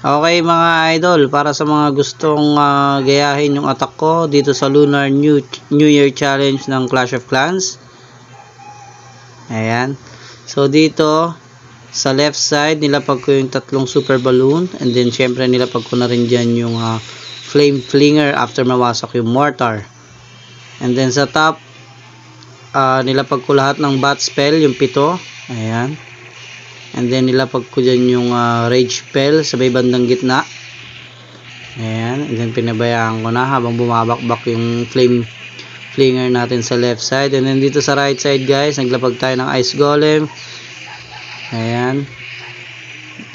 Okay mga idol, para sa mga gustong gayahin yung attack ko dito sa Lunar New Year Challenge ng Clash of Clans. Ayan. So dito sa left side nilapag ko yung tatlong super balloon, and then syempre nilapag ko na rin dyan yung flame flinger after mawasak yung mortar. And then sa top nilapag ko lahat ng bat spell, yung 7. Ayan. And then nilapag ko dyan yung rage spell sa may bandang gitna. Ayan. And then pinabayaan ko na habang bumabakbak yung flame flinger natin sa left side. And then dito sa right side guys, naglapag tayo ng ice golem. Ayan.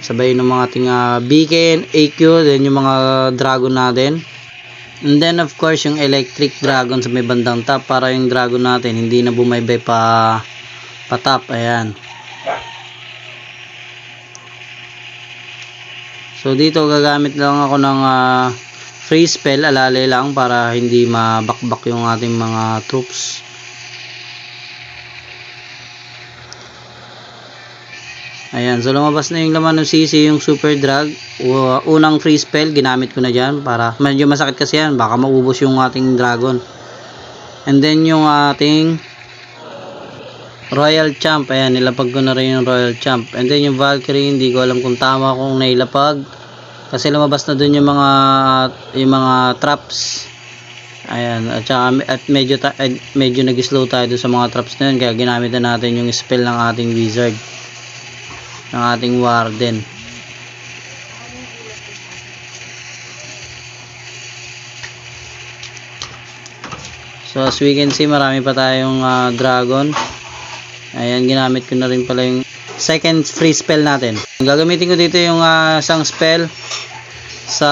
Sabay ng mga ating beacon, AQ, then yung mga dragon natin. And then of course yung electric dragon sa may bandang top, para yung dragon natin hindi na bumaybay pa top. Ayan. So dito gagamit lang ako ng free spell, alalay lang para hindi mabakbak yung ating mga troops. Ayan, so lumabas na yung laman ng CC, yung super drag. Unang free spell ginamit ko na dyan para medyo masakit kasi yan, baka maubos yung ating dragon. And then yung ating Royal Champ, ayan, nilapag ko na rin yung Royal Champ. And then yung Valkyrie, hindi ko alam kung tama kung nailapag kasi lumabas na dun yung mga traps. Ayan, at medyo nag-slow tayo dun sa mga traps na yun, kaya ginamit na natin yung spell ng ating wizard, ng ating warden. So as we can see, marami pa tayong dragon. Ayan, ginamit ko na rin pala yung second free spell natin. Gagamitin ko dito yung isang spell sa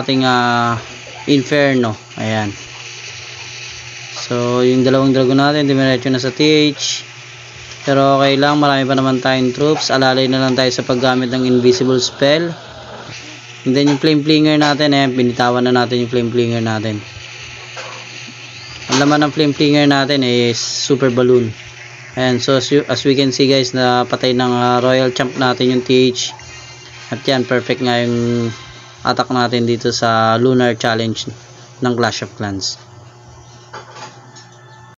ating Inferno. Ayan. So yung dalawang dragon natin dimiretso na sa TH, pero okay lang, marami pa naman tayong troops. Alalay na lang tayo sa paggamit ng invisible spell. And then yung flame flinger natin, ayan, binitawan na natin yung flame flinger natin. Ang laman ng flame flinger natin is super balloon. Ayan, so as we can see guys, na patay ng Royal Champ natin yung TH. At yan, perfect nga yung attack natin dito sa Lunar Challenge ng Clash of Clans.